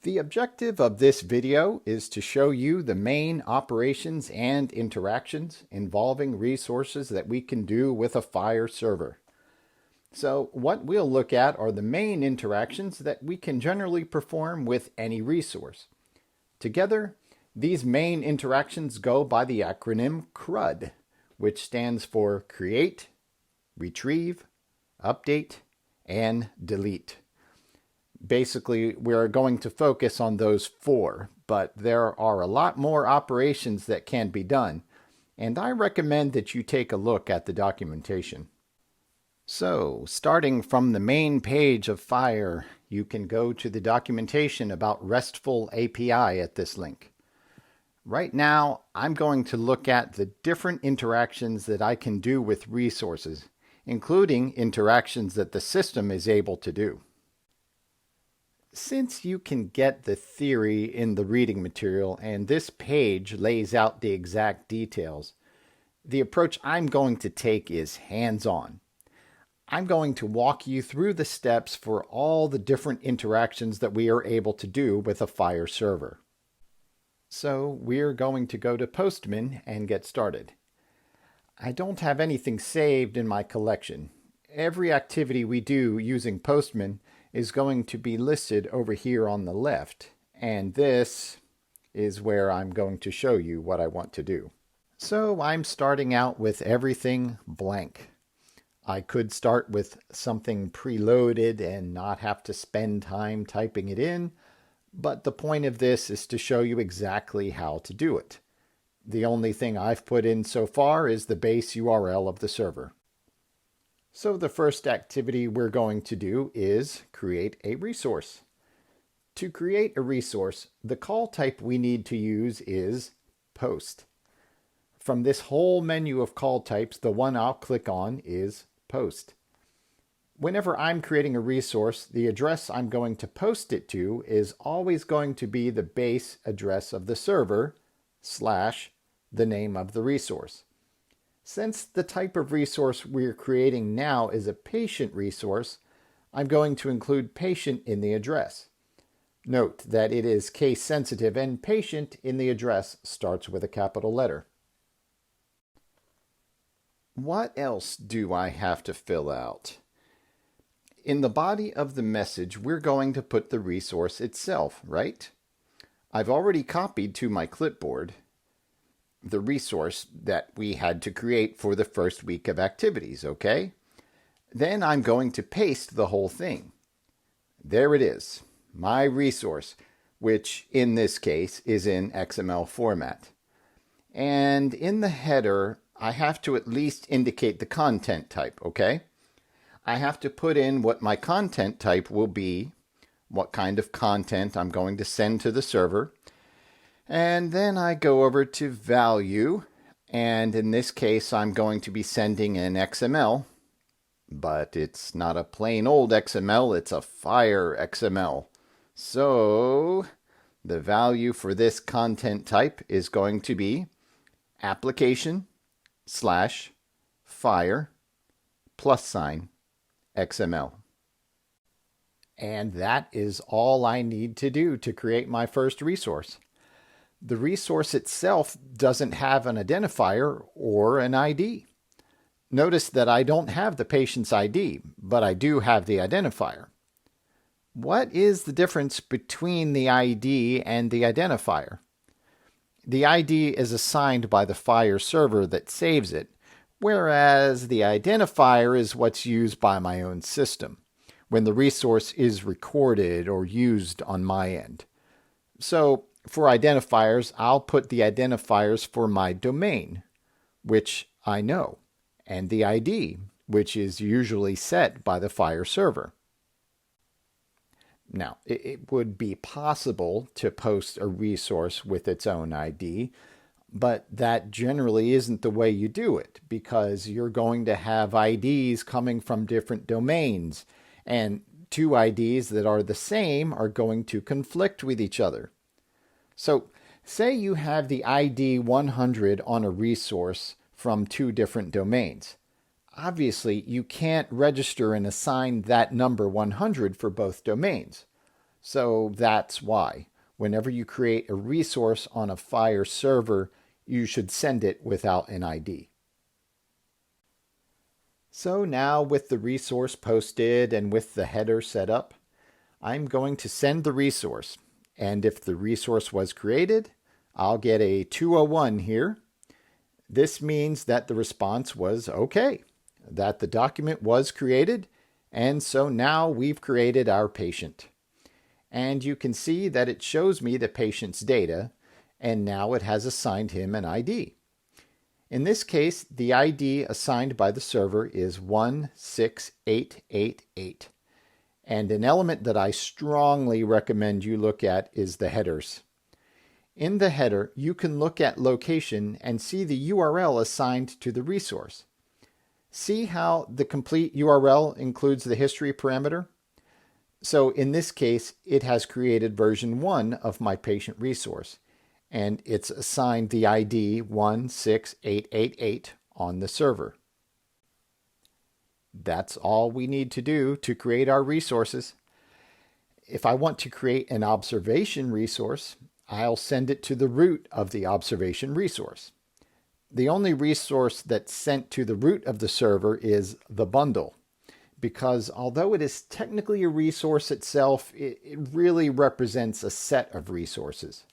The objective of this video is to show you the main operations and interactions involving resources that we can do with a Fire server. So what we'll look at are the main interactions that we can generally perform with any resource. Together, these main interactions go by the acronym Crud, which stands for Create, Retrieve, Update, and Delete. Basically, we're going to focus on those four, but there are a lot more operations that can be done, and I recommend that you take a look at the documentation. So, starting from the main page of Fire, you can go to the documentation about RESTful API at this link. Right now, I'm going to look at the different interactions that I can do with resources, including interactions that the system is able to do. Since you can get the theory in the reading material and this page lays out the exact details, the approach I'm going to take is hands-on. I'm going to walk you through the steps for all the different interactions that we are able to do with a Fire server. So we're going to go to Postman and get started. I don't have anything saved in my collection. Every activity we do using Postman is going to be listed over here on the left, and this is where I'm going to show you what I want to do. So I'm starting out with everything blank. I could start with something preloaded and not have to spend time typing it in, but the point of this is to show you exactly how to do it. The only thing I've put in so far is the base URL of the server. So the first activity we're going to do is create a resource. To create a resource, the call type we need to use is post. From this whole menu of call types, the one I'll click on is post. Whenever I'm creating a resource, the address I'm going to post it to is always going to be the base address of the server / the name of the resource. Since the type of resource we're creating now is a patient resource, I'm going to include patient in the address. Note that it is case sensitive and patient in the address starts with a capital letter. What else do I have to fill out? In the body of the message, we're going to put the resource itself, right? I've already copied to my clipboard the resource that we had to create for the first week of activities, okay? Then I'm going to paste the whole thing. There it is, my resource, which in this case is in XML format. And in the header, I have to at least indicate the content type, okay? I have to put in what my content type will be, what kind of content I'm going to send to the server, and then I go over to value, and in this case I'm going to be sending an XML, but it's not a plain old XML, it's a Fire XML. So the value for this content type is going to be application / Fire + XML. And that is all I need to do to create my first resource. The resource itself doesn't have an identifier or an ID. Notice that I don't have the patient's ID, but I do have the identifier. What is the difference between the ID and the identifier? The ID is assigned by the Fire server that saves it, whereas the identifier is what's used by my own system when the resource is recorded or used on my end. So for identifiers, I'll put the identifiers for my domain, which I know, and the ID, which is usually set by the Fire server. Now, it would be possible to post a resource with its own ID, but that generally isn't the way you do it, because you're going to have IDs coming from different domains, and two IDs that are the same are going to conflict with each other. So say you have the ID 100 on a resource from two different domains. Obviously, you can't register and assign that number 100 for both domains. So that's why, whenever you create a resource on a Fire server, you should send it without an ID. So now with the resource posted and with the header set up, I'm going to send the resource. And if the resource was created, I'll get a 201 here. This means that the response was okay, that the document was created, and so now we've created our patient. And you can see that it shows me the patient's data, and now it has assigned him an ID. In this case, the ID assigned by the server is 16888. And an element that I strongly recommend you look at is the headers. In the header, you can look at location and see the URL assigned to the resource. See how the complete URL includes the history parameter? So in this case, it has created version 1 of my patient resource, and it's assigned the ID 16888 on the server. That's all we need to do to create our resources. If I want to create an observation resource, I'll send it to the root of the observation resource. The only resource that's sent to the root of the server is the bundle, because although it is technically a resource itself, it really represents a set of resources.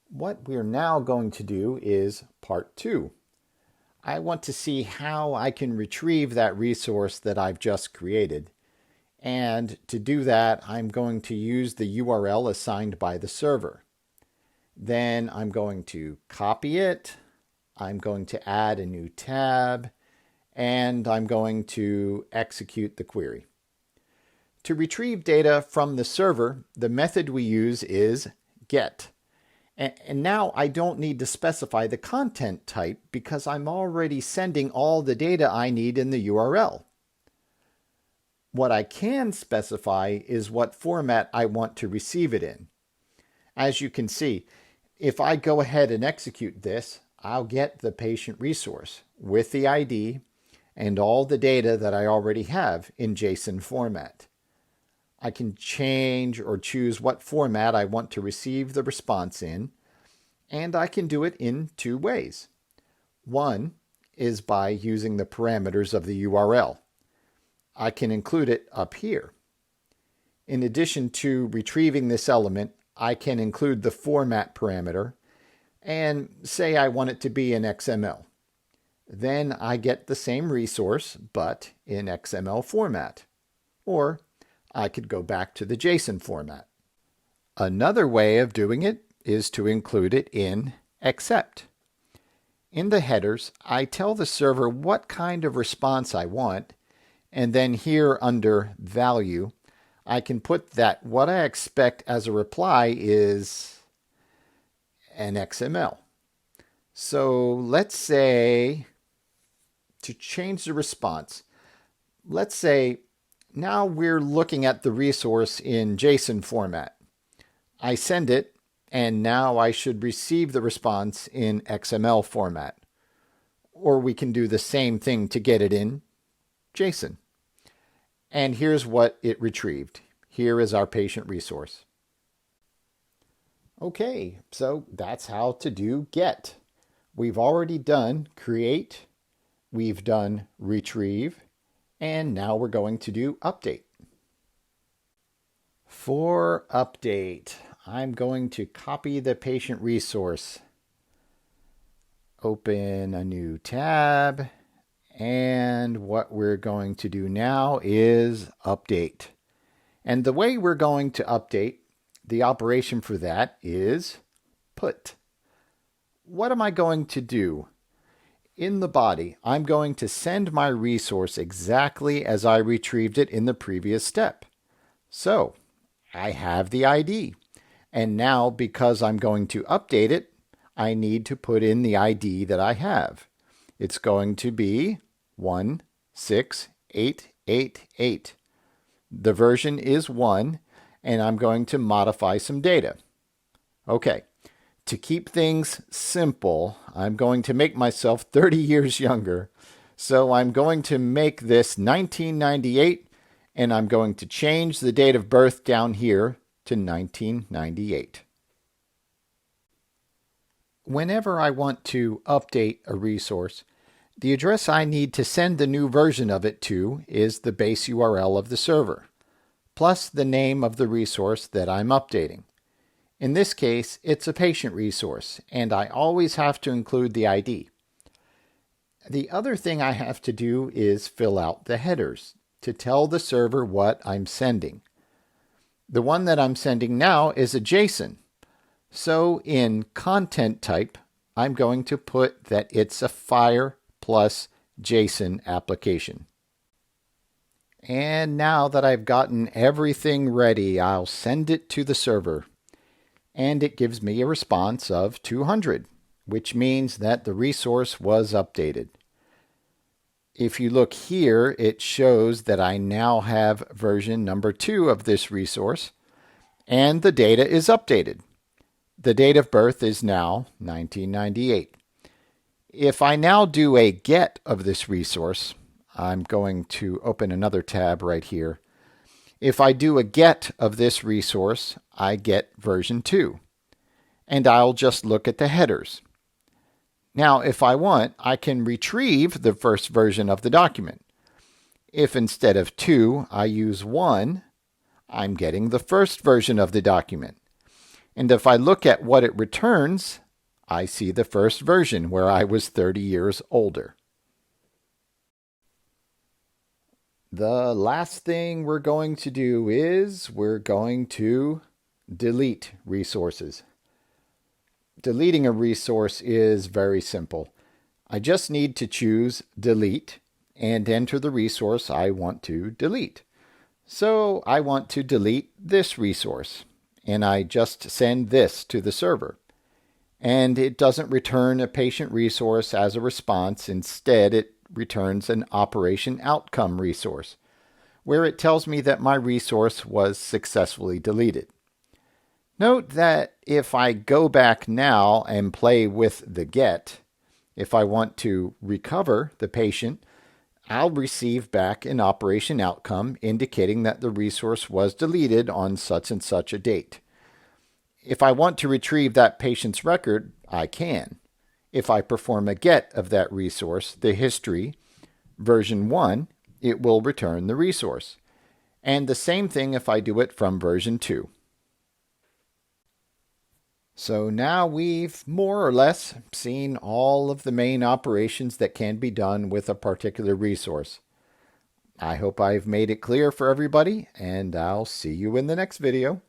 What we're now going to do is part 2. I want to see how I can retrieve that resource that I've just created. And to do that, I'm going to use the URL assigned by the server. Then I'm going to copy it. I'm going to add a new tab, and I'm going to execute the query. To retrieve data from the server, the method we use is get. And now I don't need to specify the content type because I'm already sending all the data I need in the URL. What I can specify is what format I want to receive it in. As you can see, if I go ahead and execute this, I'll get the patient resource with the ID and all the data that I already have in JSON format. I can change or choose what format I want to receive the response in, and I can do it in 2 ways. One is by using the parameters of the URL. I can include it up here. In addition to retrieving this element, I can include the format parameter and say I want it to be in XML. Then I get the same resource, but in XML format. Or I could go back to the JSON format. Another way of doing it is to include it in accept. In the headers, I tell the server what kind of response I want, and then here under value, I can put that what I expect as a reply is an XML. So let's say, to change the response, let's say now we're looking at the resource in JSON format. I send it, and now I should receive the response in XML format. Or we can do the same thing to get it in JSON. And here's what it retrieved. Here is our patient resource. Okay, so that's how to do get. We've already done create, we've done retrieve, and now we're going to do update. For update, I'm going to copy the patient resource. Open a new tab. And what we're going to do now is update. And the way we're going to update, the operation for that is put. What am I going to do? In the body, I'm going to send my resource exactly as I retrieved it in the previous step. So I have the ID. And now, because I'm going to update it, I need to put in the ID that I have. It's going to be 16888. The version is 1, and I'm going to modify some data. Okay, to keep things simple, I'm going to make myself 30 years younger. So I'm going to make this 1998, and I'm going to change the date of birth down here to 1998. Whenever I want to update a resource, the address I need to send the new version of it to is the base URL of the server, plus the name of the resource that I'm updating. In this case, it's a patient resource, and I always have to include the ID. The other thing I have to do is fill out the headers to tell the server what I'm sending. The one that I'm sending now is a JSON. So in content type, I'm going to put that it's a FHIR plus JSON application. And now that I've gotten everything ready, I'll send it to the server. And it gives me a response of 200, which means that the resource was updated. If you look here, it shows that I now have version number 2 of this resource, and the data is updated. The date of birth is now 1998. If I now do a get of this resource, I'm going to open another tab right here. If I do a get of this resource, I get version 2, and I'll just look at the headers. Now, if I want, I can retrieve the first version of the document. If instead of 2, I use 1, I'm getting the first version of the document. And if I look at what it returns, I see the first version where I was 30 years older. The last thing we're going to do is we're going to delete resources. Deleting a resource is very simple. I just need to choose delete and enter the resource I want to delete. So I want to delete this resource, and I just send this to the server. And it doesn't return a patient resource as a response. Instead, it returns an operation outcome resource, where it tells me that my resource was successfully deleted. Note that if I go back now and play with the get, if I want to recover the patient, I'll receive back an operation outcome indicating that the resource was deleted on such and such a date. If I want to retrieve that patient's record, I can. If I perform a get of that resource, the history, version 1, it will return the resource. And the same thing if I do it from version 2. So now we've more or less seen all of the main operations that can be done with a particular resource. I hope I've made it clear for everybody, and I'll see you in the next video.